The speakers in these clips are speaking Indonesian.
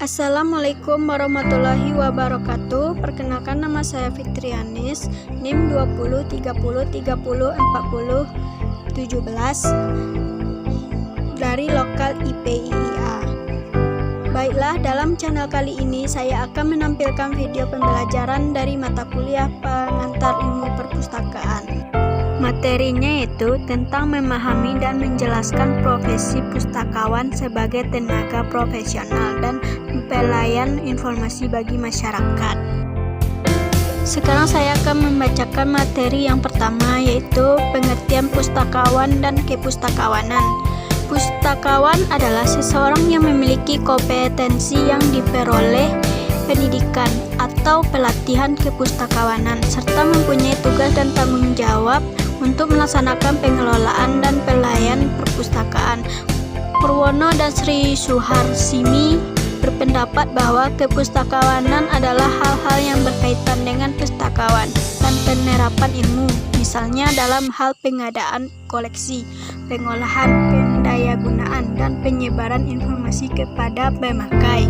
Assalamualaikum warahmatullahi wabarakatuh. Perkenalkan, nama saya Fitrianis, NIM 20 30 30 40 17 dari lokal IPIIA. Baiklah, dalam channel kali ini saya akan menampilkan video pembelajaran dari mata kuliah pengantar ilmu perpustakaan. Materinya yaitu tentang memahami dan menjelaskan profesi pustakawan sebagai tenaga profesional dan pelayan informasi bagi masyarakat. Sekarang saya akan membacakan materi yang pertama, yaitu pengertian pustakawan dan kepustakawanan. Pustakawan adalah seseorang yang memiliki kompetensi yang diperoleh pendidikan atau pelatihan kepustakawanan serta mempunyai tugas dan tanggung jawab untuk melaksanakan pengelolaan dan pelayan perpustakaan. Purwono dan Sri Suharsimi berpendapat bahwa kepustakawanan adalah hal-hal yang berkaitan dengan pustakawan dan penerapan ilmu, misalnya dalam hal pengadaan koleksi, pengolahan, pendayagunaan, dan penyebaran informasi kepada pemakai.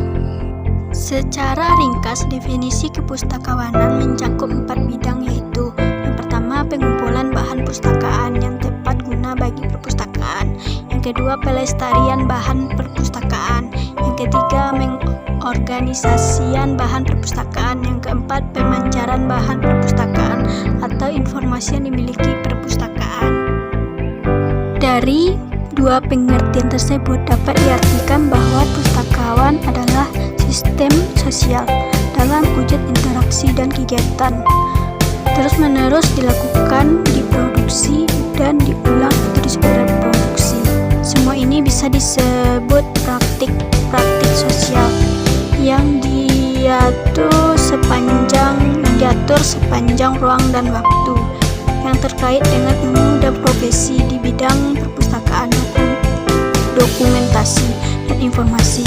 Secara ringkas, definisi kepustakawanan mencakup 4 bidang, yaitu yang pertama, pengumpulan bahan pustakaan yang tepat guna bagi perpustakaan. Yang kedua, pelestarian bahan perpustakaan. Yang ketiga, mengorganisasian bahan perpustakaan. Yang keempat, pemancaran bahan perpustakaan atau informasi yang dimiliki perpustakaan. Dari dua pengertian tersebut dapat diartikan bahwa pustakawan adalah sistem sosial dalam wujud interaksi dan kegiatan terus-menerus dilakukan, diproduksi, dan diulang terus reproduksi. Semua ini bisa disebut praktik sosial yang diatur sepanjang ruang dan waktu yang terkait dengan ilmu dan profesi di bidang perpustakaan, dokumentasi, dan informasi.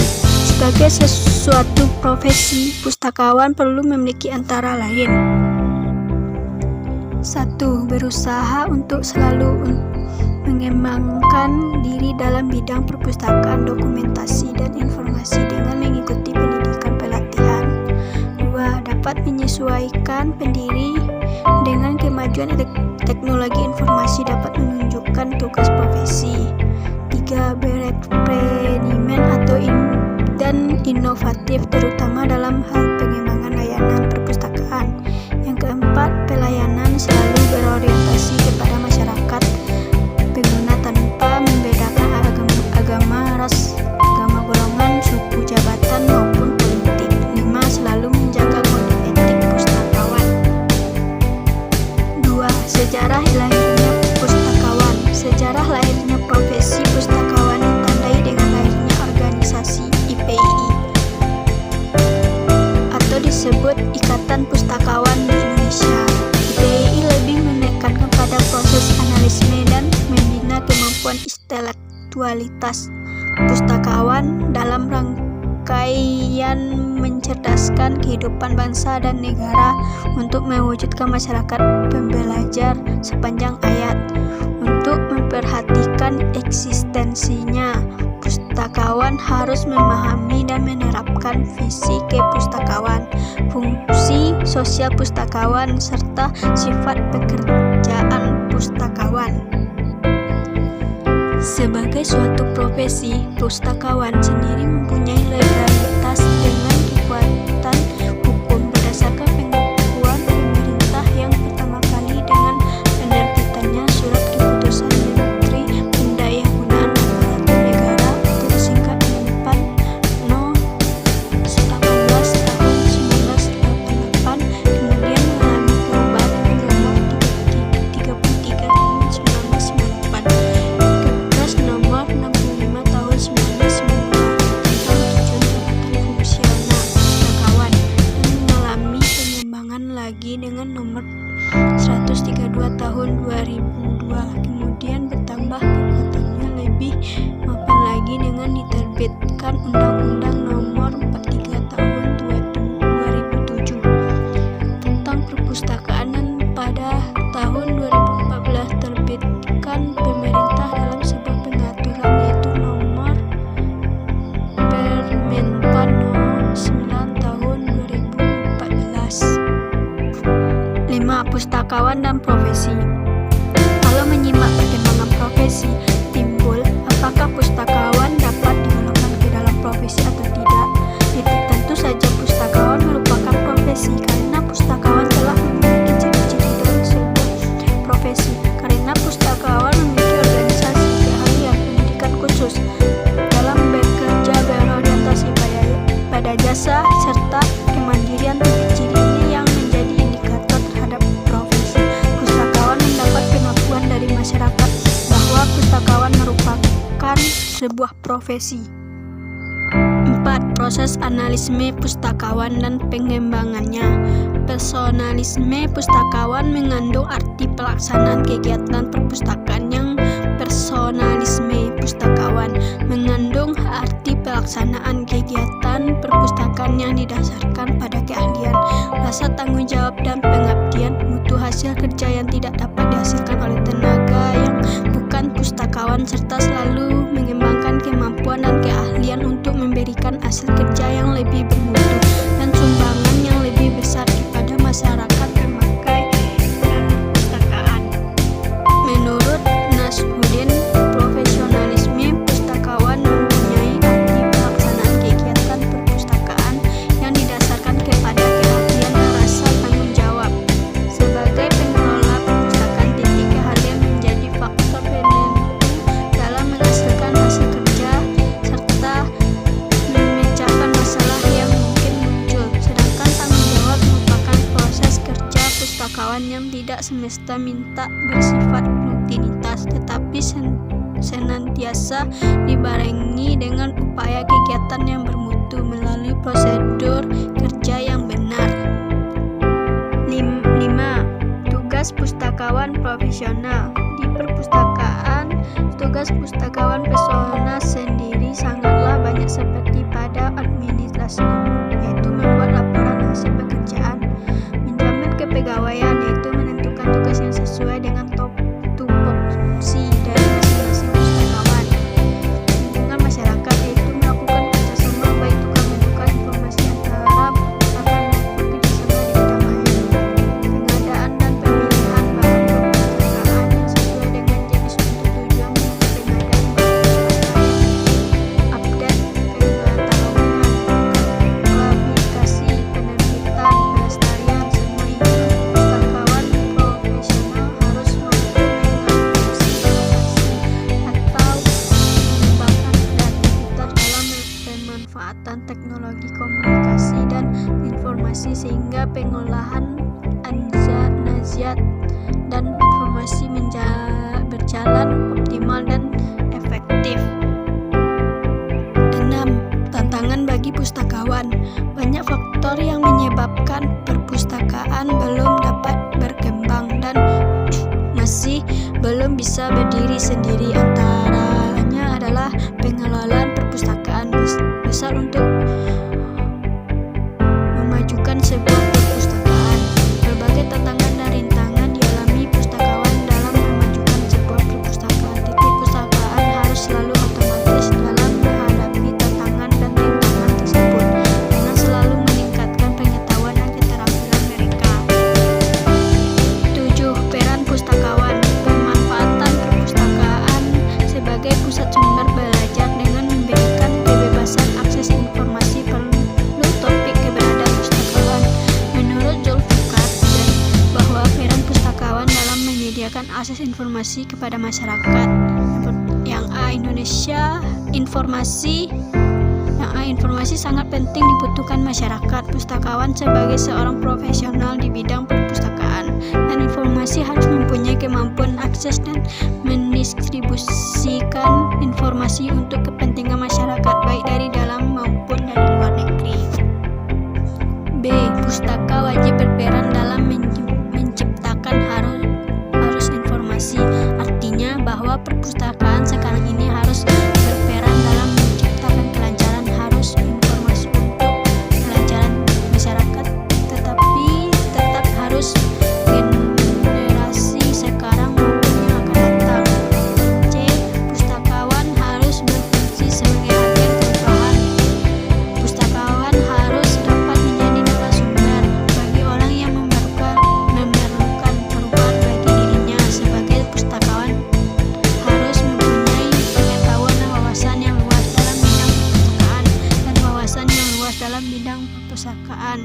Sebagai sesuatu profesi, pustakawan perlu memiliki antara lain: 1. Berusaha untuk selalu mengembangkan diri dalam bidang perpustakaan, dokumentasi, dan informasi dengan mengikuti pendidikan pelatihan. 2. Dapat menyesuaikan pendiri dengan kemajuan teknologi informasi, dapat menunjukkan tugas profesi. 3. Bereksperimen atau dan inovatif, terutama dalam hal pengembangan layanan perpustakaan. Yang keempat, pelayanan selalu berorientasi kepada masyarakat pengguna tanpa membedakan agama, ras, golongan, suku, jabatan, maupun politik. 5. Selalu menjaga kode etik pustakawan. 2. Sejarah lahirnya pustakawan. Sejarah lahirnya profesi pustakawan ditandai dengan lahirnya organisasi IPII atau disebut Ikatan Pustakawan di Indonesia. IPII lebih menekankan pada proses analisme dan membina kemampuan intelektualitas pustakawan dalam rangkaian mencerdaskan kehidupan bangsa dan negara untuk mewujudkan masyarakat pembelajar sepanjang hayat. Untuk memperhatikan eksistensinya, pustakawan harus memahami dan menerapkan visi kepustakawan, fungsi sosial pustakawan, serta sifat pekerjaan pustakawan. Sebagai suatu profesi, pustakawan sendiri mempunyai legalitas dengan kekuatan hukum berdasarkan pengakuan pemerintah yang pertama kali dengan penerbitannya Surat Keputusan Menteri Pendayagunaan Aparatur Negara tersingkat Menpan No. 18 tahun 1988, kemudian mengalami perubahan nomor 33 tahun 1998, Kepres nomor 65 tahun 1992 tentang tujuan jabatan fungsional pustakawan, dan mengalami pengembangan lagi dengan nomor 132 tahun 2002. Kemudian bertambah kekuatannya lebih mapan lagi dengan diterbitkan Undang-Undang nomor 43 tahun 2007 tentang perpustakaan, dan pada tahun 2014 terbitkan pemerintah dalam sebuah pengaturan, yaitu nomor Permenpan No. pustakawan dan profesi. Kalau menyimak perkembangan profesi, timbul apakah pustakawan dapat digolongkan ke dalam profesi atau tidak. Tentu saja pustakawan merupakan profesi karena pustakawan telah memiliki ciri-ciri dari sebuah profesi. Karena pustakawan memiliki organisasi, keahlian, pendidikan khusus dalam bekerja berorientasi pada jasa serta kemandirian. Ciri ini yang menjadi indikator terhadap profesi. Pustakawan mendapat pengakuan dari masyarakat bahwa pustakawan merupakan sebuah profesi. 4. Proses analisme pustakawan dan pengembangannya. Personalisme pustakawan mengandung arti pelaksanaan kegiatan perpustakaan yang personalisme pustakawan mengandung arti pelaksanaan kegiatan perpustakaan yang didasarkan pada keahlian, rasa tanggung jawab dan pengabdian, mutu hasil kerja yang tidak dapat dihasilkan oleh tenaga yang bukan pustakawan, serta selalu mengembangkan kemampuan dan keahlian untuk memberikan hasil kerja yang lebih bermutu dan sumbangan yang lebih besar kepada masyarakat pemakai perpustakaan. Menurut Nasruddin, profesionalisme pustakawan mempunyai arti pelaksanaan kegiatan perpustakaan yang didasarkan kepada keahlian dan rasa tanggung jawab. Sebagai pengelola perpustakaan, keahlian menjadi faktor penentu dalam menghasilkan hasil kerja serta memecahkan masalah yang mungkin muncul. Sedangkan tanggung jawab merupakan proses kerja pustakawan yang tidak semesta minta bersifat rutinitas, tetapi senantiasa dibarengi dengan upaya kegiatan yang bermutu melalui prosedur kerja yang benar. 5. Tugas pustakawan profesional. Di perpustakaan, tugas pustakawan profesional sendiri sangatlah banyak seperti pada administrasi umum, yaitu membuat laporan hasil pekerjaan, menjamin kepegawaian, yaitu menentukan tugas yang sesuai dengan tupoksi dari masing-masing pustakawan, lingkungan masyarakat, yaitu melakukan kerjasama baik tukar menukar informasi antara pustakawan maupun kerjasama di bidang lain, pengadaan dan pemilihan barang perpustakaan yang sesuai dengan jenis untuk tujuan pengadaan barang perpustakaan, update pengetahuan, publikasi, penerbitan, pelestarian. Semua ini pustakawan profesional harus mampu mengadopsi inovasi atau mengembangkan kreativitas dalam pemanfaatan teknologi komunikasi dan informasi sehingga pengolahan naziat dan informasi berjalan optimal dan efektif. 6. Tantangan bagi pustakawan. Banyak faktor yang menyebabkan perpustakaan belum dapat berkembang dan masih belum bisa berdiri sendiri. Antaranya adalah pengelolaan perpustakaan besar untuk memajukan sebuah perpustakaan. Berbagai tantangan dan rintangan dialami pustakawan dalam memajukan sebuah perpustakaan. Pustakawan harus selalu otomatis dalam menghadapi tantangan dan rintangan tersebut dengan selalu meningkatkan pengetahuan dan keterampilan mereka. 7. Peran pustakawan. Pemanfaatan perpustakaan sebagai pusat sumber belajar dengan memberikan kebebasan akses informasi perlu topik keberadaan pustakawan. Menurut Zulfikar bahwa peran pustakawan dalam menyediakan akses informasi kepada masyarakat. Yang A. Informasi sangat penting dibutuhkan masyarakat. Pustakawan sebagai seorang profesional di bidang perpustakaan dan informasi harus mempunyai kemampuan akses dan mendistribusikan informasi untuk kepentingan masyarakat baik dari dalam maupun dari luar negeri. B. Pustaka wajib berperan dalam menciptakan arus informasi. Artinya bahwa perpustakaan sekarang ini harus berperan dalam menciptakan kelancaran arus informasi untuk kelancaran masyarakat, tetapi tetap harus generasi sekarang maupun yang akan datang. C. Pustakawan harus berfungsi sebagai agen perubahan. Pustakawan harus dapat menjadi narasumber bagi orang yang memerlukan bidang perpustakaan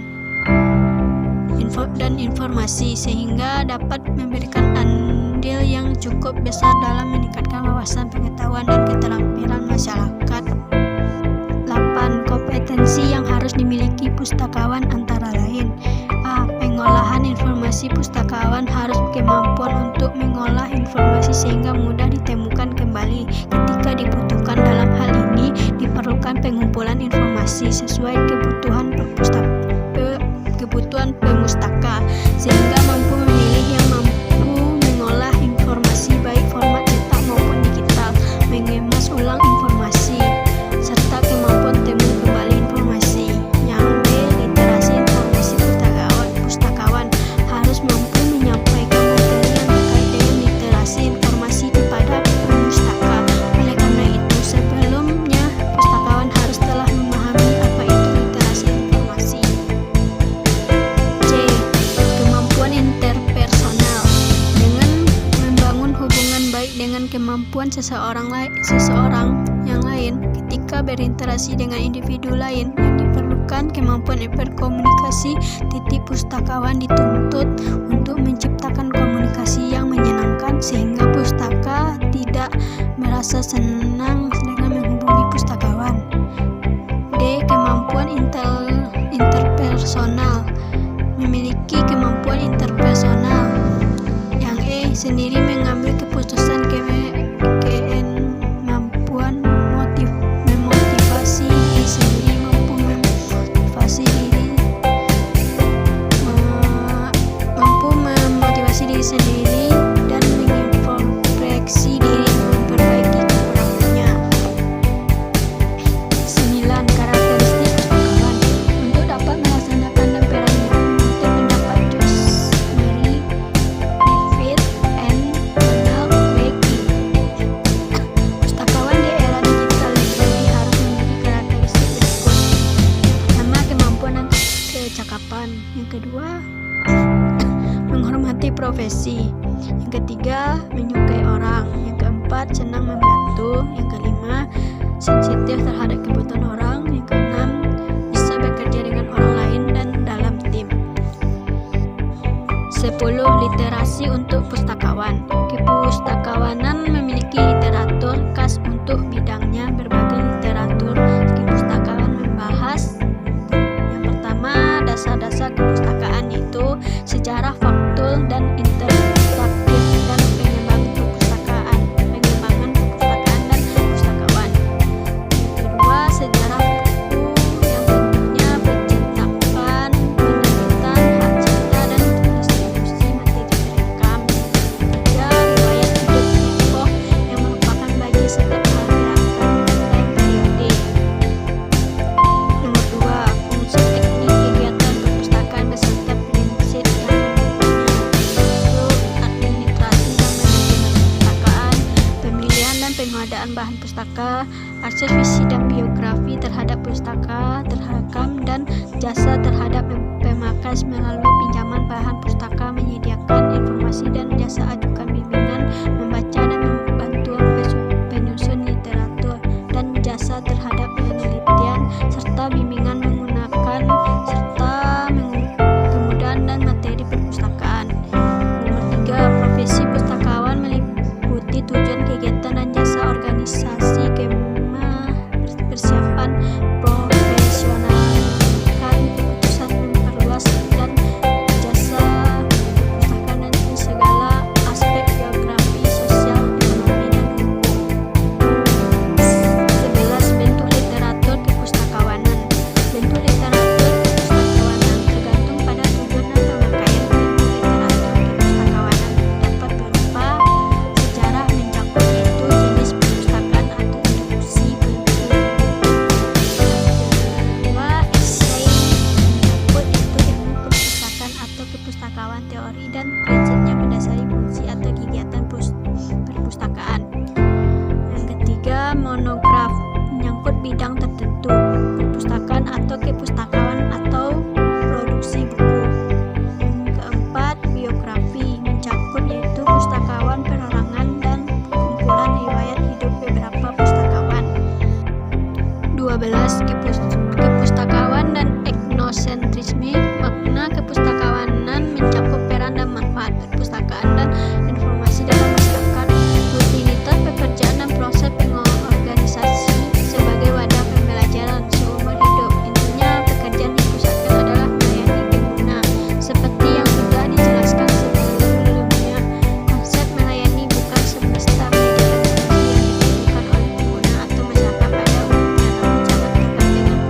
dan informasi, sehingga dapat memberikan andil yang cukup besar dalam meningkatkan wawasan, pengetahuan, dan keterampilan masyarakat. 8. Kompetensi yang harus dimiliki pustakawan antara lain: A. Pengolahan informasi. Pustakawan harus kemampuan untuk mengolah informasi sehingga mudah ditemukan kembali ketika dibutuhkan. Dalam hal ini diperlukan pengumpulan informasi sesuai kebutuhan pemustaka, sehingga mampu memilih yang mampu mengolah informasi baik format cetak maupun digital, mengemas ulang informasi, serta kemampuan temu kembali informasi. Yang B. Literasi informasi. Pustakawan harus mampu menyampaikan materi yang terkait dengan literasi informasi kepada pemustaka. Oleh karena itu, sebelumnya pustakawan harus telah memahami apa itu literasi informasi. C. Kemampuan interpersonal. Dengan membangun hubungan baik dengan kemampuan seseorang yang lain ketika berinteraksi dengan individu lain yang diperlukan kemampuan berkomunikasi. Pustakawan dituntut untuk menciptakan komunikasi yang menyenangkan sehingga pustaka tidak merasa senang dengan menghubungi pustakawan. D. Kemampuan interpersonal. Memiliki kemampuan interpersonal. Yang E. Sendiri mengambil keputusan. Kemampuan memotivasi diri sendiri. Mampu memotivasi diri sendiri dan mengintrospeksi diri, memperbaiki kekurangannya. 9. Karakteristik pustakawan. Untuk dapat melaksanakan dan menurut pendapat Rosemary, David, and Donald Becky, pustakawan di era digital lagi harus memiliki karakteristik berikut. Pertama, kemampuan dan kecakapan. Yang kedua, menghormati profesi. Yang ketiga, menyukai orang. Yang keempat, senang membantu. Yang kelima, sensitif terhadap kebutuhan orang. Yang keenam, bisa bekerja dengan orang lain dan dalam tim. 10. Literasi untuk pustakawan. Kepustakawanan memiliki literatur khas untuk bidangnya. Berbagai literatur kepustakawan membahas: yang pertama, dasar-dasar kepustakaan, yaitu sejarah, faktual, dan interaktif, dan pengembangan perpustakaan dan pustakawan. Yang kedua, sejarah buku yang bentuknya percetakan, penerbitan, hak cipta, dan distribusi materi terekam. Yang ketiga, riwayat hidup tokoh yang merupakan bagi setiap pergerakan dan periode. Nomor 2, fungsi teknik kegiatan perpustakaan beserta prinsip dan administrasi dan manajemen perpustakaan, pemilihan dan pengadaan bahan pustaka, akses visi dan biografi terhadap pustaka terekam, dan jasa terhadap pemakai melalui pinjaman bahan pustaka, menyediakan informasi dan jasa ajukan bimbingan membaca dan bantuan penyusun literatur, dan jasa terhadap penelitian serta bimbingan menggunakan serta kemudahan dan materi perpustakaan. Nomor 3, profesi pustakawan meliputi tujuan, kegiatan, dan jasa organisasi, kemah, persiapan profesionalkan keputusan memperluas dan jasa perpustakaan dan segala aspek geografi, sosial, ekonomi, dan hukum. 11. Bentuk literatur kepustakawanan. Bentuk literatur kepustakawanan tergantung pada tujuan dan pemakaian. Bentuk literatur kepustakawanan dapat berupa sejarah mencakup, yaitu jenis perpustakaan atau introduksi. Kedua, esai mencakup, yaitu ilmu perpustakaan atau kepustakawan, teori dan prinsipnya mendasari fungsi atau kegiatan perpustakaan. Yang ketiga, monograf menyangkut bidang tertentu, perpustakaan atau kepustakawan atau produksi buku. Yang keempat, biografi mencakup, yaitu pustakawan, perorangan, dan kumpulan riwayat hidup beberapa pustakawan. 12. Kepustakawan kepustakawan dan etnosentrisme. Makna kepustakawanan mencakup peran dan manfaat perpustakaan dan informasi dalam masyarakat, rutinitas pekerjaan dan proses pengorganisasi sebagai wadah pembelajaran seumur hidup. Intinya, pekerjaan di pusaka adalah melayani pengguna. Seperti yang sudah dijelaskan sebelumnya, konsep melayani bukan semesta media yang dibutuhkan oleh pengguna atau masyarakat pada umumnya, namun sangat dekat dengan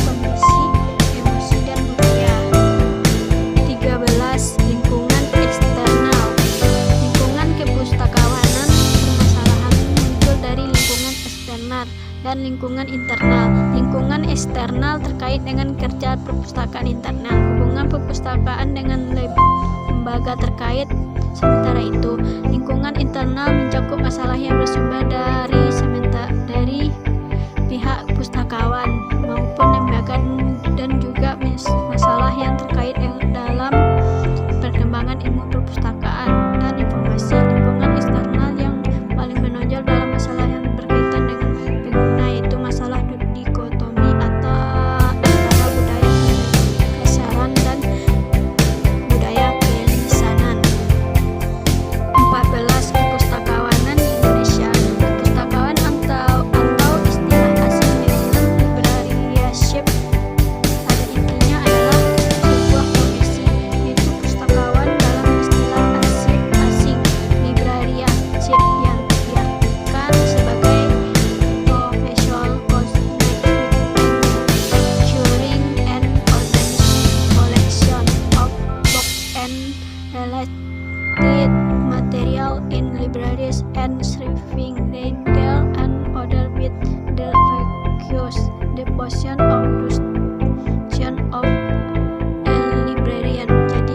kondisi, emosi, dan budaya. 13. Lingkungan eksternal. Lingkungan kepustakawanan permasalahan muncul dari lingkungan eksternal dan lingkungan internal. Lingkungan eksternal terkait dengan kerja perpustakaan internal, hubungan perpustakaan dengan lembaga terkait. Sementara itu, lingkungan internal mencakup masalah yang bersumber dari pihak pustakawan maupun lembaga dan juga masalah yang terkait dalam perkembangan ilmu perpustakaan dan informasi. Lingkungan eksternal yang paling menonjol dalam masalah yang berkaitan dengan pengguna yaitu masalah dikotomi antara budaya kebesaran dan budaya kelisanan. 14. Kepustakawanan di Indonesia. Kepustakawan atau istilah asing dengan librarianship pada intinya adalah sebuah profesi, yaitu pustakawan dalam istilah asing. Librarianship yang diartikan sebagai professional curing and collection of books and related material in libraries and shriving retail and other with the requires the position of a librarian. Jadi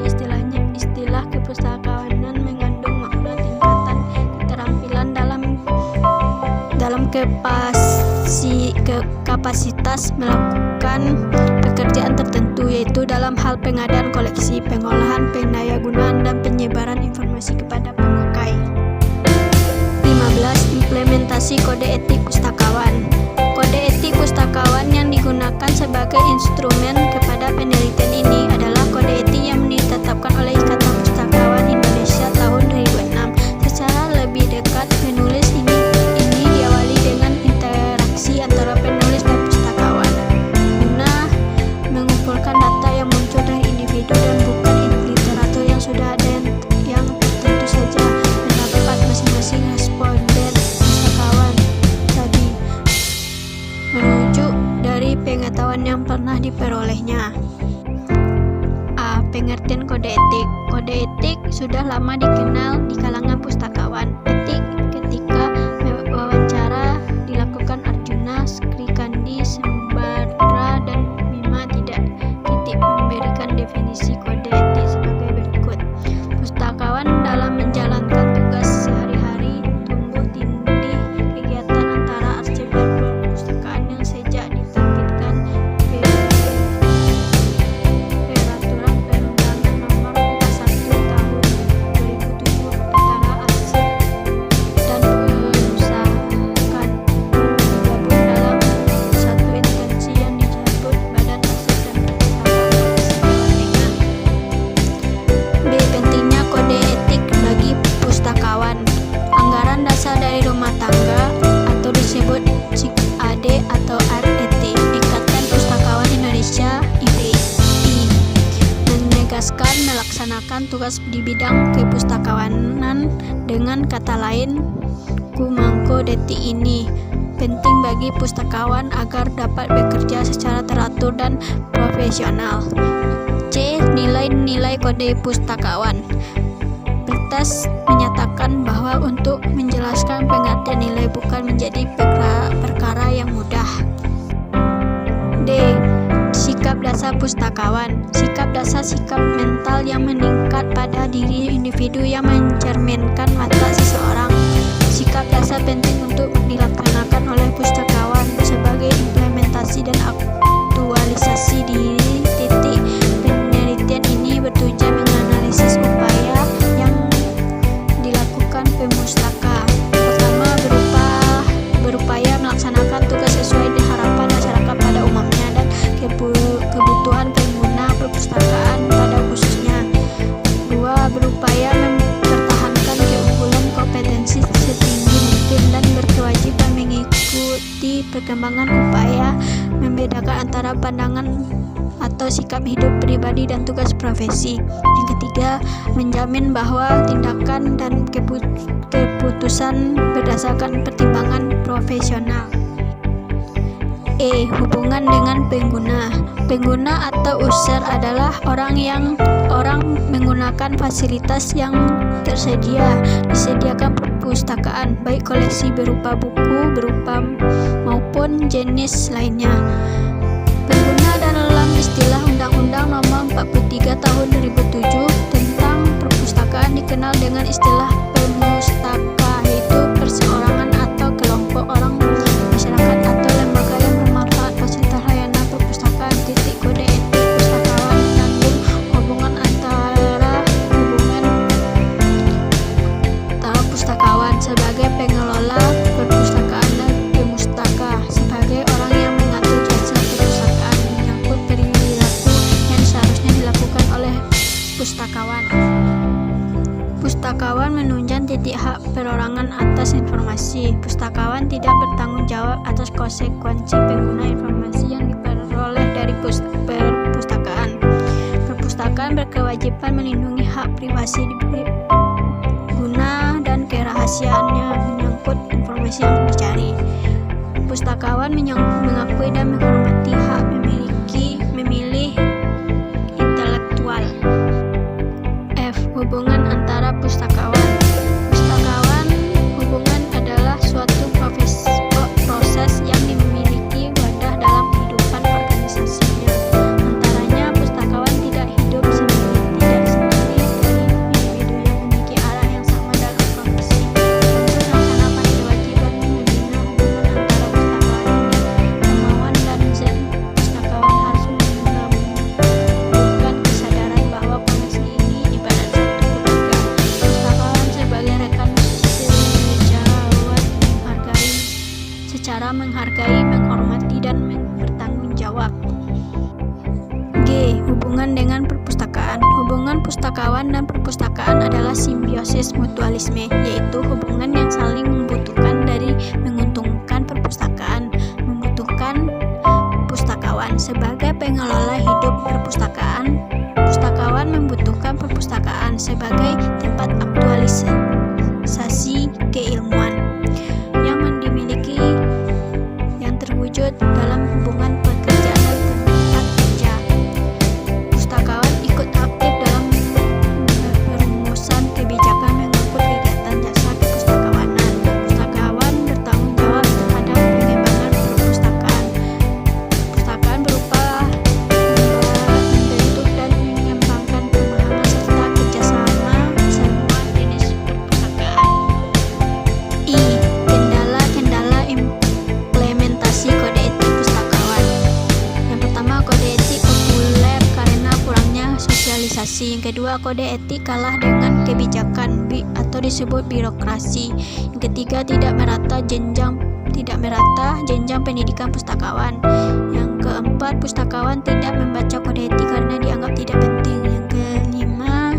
istilah kepustakawanan mengandung makna tingkatan keterampilan dalam kapasitas melakukan pekerjaan tertentu, yaitu dalam hal pengadaan koleksi, pengolahan, pendayagunaan, dan penyebaran informasi kepada pemakai. 15. Implementasi kode etik pustakawan. Kode etik pustakawan yang digunakan sebagai instrumen kepada penelitian ini adalah kode etik yang ditetapkan oleh Ikatan Pustakawan Indonesia tahun 2006. Secara lebih dekat, penulis ini diawali dengan interaksi antara penulis dan pustakawan guna mengumpulkan data yang muncul dari individu dan bukan literatur yang sudah ada, yang tentu saja mendapat masing-masing responden pustakawan tadi merujuk dari pengetahuan yang pernah diperolehnya. A. Pengertian kode etik. Kode etik sudah lama dikenal di kalangan pustakawan. Etik ketika wawancara dilakukan Arjuna, Srikandi, Sembadra, dan Bima tidak memberikan definisi kode etik sebagai berikut. Pustakawan dalam menjalankan tugas sehari-hari tumbuh tindih kegiatan antara arsip dan perpustakaan yang sejak diterbitkan Peraturan Perundangan Nomor 41 Tahun 2007 antara arsip dan perusahaan digabung dalam satu instansi yang disebut Badan Arsip dan Perpustakaan. B. Pentingnya kode etik bagi pustakawan. Anggaran dasar dari rumah tangga atau disebut AD atau RET, Ikatan Pustakawan Indonesia (IPI), menegaskan melaksanakan tugas di bidang kepustakawanan. Dengan kata lain, Kumangko Deti ini penting bagi pustakawan agar dapat bekerja secara teratur dan profesional. C. Nilai-nilai kode pustakawan. Pertes menyatakan bahwa untuk menjelaskan pengertian nilai bukan menjadi perkara yang mudah. D. Sikap dasar pustakawan. Sikap dasar sikap mental yang meningkat pada diri individu yang mencerminkan watak seseorang. Sikap dasar penting untuk dilaksanakan oleh pustakawan sebagai implementasi dan aktualisasi diri. Penelitian ini bertujuan menganalisis upaya yang dilakukan pemustaka. Pertama, berupaya melaksanakan tugas sesuai harapan masyarakat pada umumnya dan cara pandangan atau sikap hidup pribadi dan tugas profesi. Yang ketiga, menjamin bahwa tindakan dan keputusan berdasarkan pertimbangan profesional. Hubungan dengan pengguna. Pengguna atau user adalah orang menggunakan fasilitas yang disediakan perpustakaan, baik koleksi berupa buku maupun jenis lainnya. Pengguna dalam istilah Undang-Undang Nomor 43 Tahun 2007 tentang perpustakaan dikenal dengan istilah pemustaka, yaitu perseorangan atau kelompok orang masyarakat atau lembaga yang bermanfaat fasilitas layanan perpustakaan. Kode etik pustakawan mengandung hubungan antara pustakawan sebagai pengelola perpustakaan dan pemustaka sebagai orang yang mengatur jasa perpustakaan, menyangkut perilaku yang seharusnya dilakukan oleh pustakawan. Pustakawan menunjang titik hak perorangan atas informasi. Pustakawan tidak bertanggung jawab atas konsekuensi pengguna informasi yang diperoleh dari perpustakaan. Perpustakaan berkewajiban melindungi hak privasi guna dan kerahasiaannya menyangkut informasi yang dicari. Pustakawan mengakui dan menghormati hak memilih intelektual. Hubungan antara pustakawan. Hubungan adalah suatu proses yang dimiliki wadah dalam kehidupan organisasinya. Antaranya, pustakawan tidak hidup sendiri dari individu yang memiliki arah yang sama dalam profesi. Untuk melaksanakan kewajiban membina hubungan antara pustakawan ini, kemauan dan zen pustakawan harus menumbuhkan kesadaran bahwa profesi ini ibarat secara menghargai, menghormati, dan bertanggung jawab. Hubungan dengan perpustakaan. Hubungan pustakawan dan perpustakaan adalah simbiosis mutualisme, yaitu hubungan yang saling membutuhkan dari menguntungkan perpustakaan, membutuhkan pustakawan. Sebagai pengelola hidup perpustakaan, pustakawan membutuhkan perpustakaan sebagai tempat aktualisasi keilmuan yang dimiliki yang terwujud dalam hubungan pekerjaan dan tempat kerja. Pustakawan ikut aktif dalam perumusan kebijakan mengangkut kegiatan jasa kepustakawanan. Pustakawan bertanggung jawab terhadap pengembangan perpustakaan. Perpustakaan berupa membentuk dan mengembangkan pemahaman serta kerjasama semua jenis perpustakaan. Kendala implementasi kode etik pustakawan. Yang pertama, kode etik populer karena kurangnya sosialisasi. Yang kedua, kode etik kalah dengan kebijakan atau disebut birokrasi. Yang ketiga, tidak merata jenjang pendidikan pustakawan. Yang keempat, pustakawan tidak membaca kode etik karena dianggap tidak penting. Yang kelima,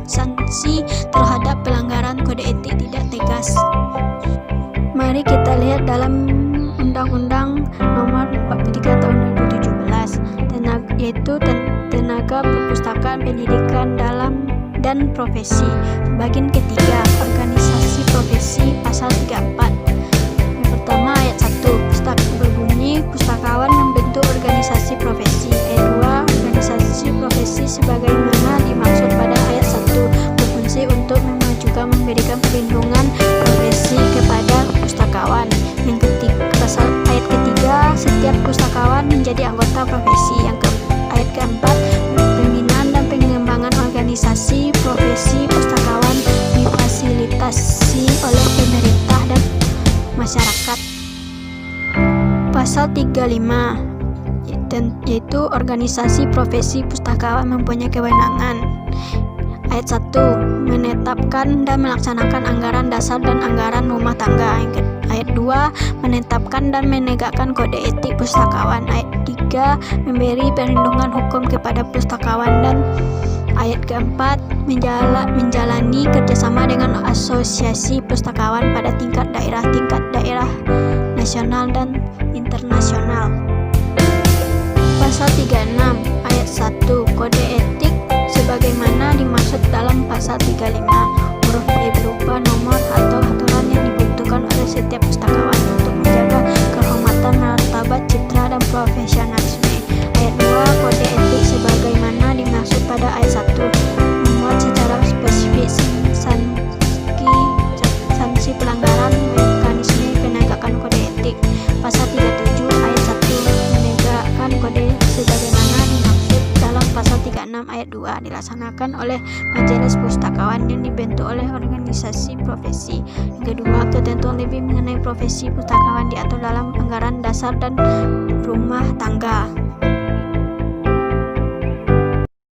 sanksi terhadap pelanggaran kode etik tidak tegas. Mari kita lihat dalam Undang-Undang Nomor 43 Tahun 2017, yaitu tenaga perpustakaan, pendidikan dan profesi. Bagian ketiga, organisasi profesi, pasal 34. Yang pertama, ayat 1 berbunyi, pustakawan membentuk organisasi profesi. Ayat 2, organisasi profesi sebagaimana dimaksud pada ayat 1 berfungsi untuk memajukan memberikan perlindungan profesi kepada pustakawan. Yang ketiga, pasal ayat ketiga, setiap pustakawan menjadi anggota profesi. Ayat keempat, pembinaan dan pengembangan organisasi profesi pustakawan difasilitasi oleh pemerintah dan masyarakat. Pasal 35, yaitu organisasi profesi pustakawan mempunyai kewenangan. Ayat 1, menetapkan dan melaksanakan anggaran dasar dan anggaran rumah tangga. Ayat 2, menetapkan dan menegakkan kode etik pustakawan. Ayat 3, memberi perlindungan hukum kepada pustakawan. Dan ayat keempat, menjalani kerjasama dengan asosiasi pustakawan pada tingkat daerah nasional dan internasional. Pasal 36 ayat 1 Kode etik sebagaimana dimaksud dalam pasal 35 huruf B berupa nomor atau aturan yang dibutuhkan oleh setiap pustakawan untuk menjaga kehormatan, martabat, citra, dan profesionalisme. Ayat 2 Kode etik sebagaimana dimaksud pada ayat 1 memuat secara spesifik sanksi pelanggaran, mekanisme penegakan kode etik. Pasal 37 ayat 1 menegakkan kode sebagaimana dimaksud dalam pasal 36 ayat 2 dilaksanakan oleh majelis pustakawan yang dibentuk oleh organisasi profesi. Yang kedua, ketentuan lebih mengenai profesi pustakawan diatur dalam anggaran dasar dan rumah tangga.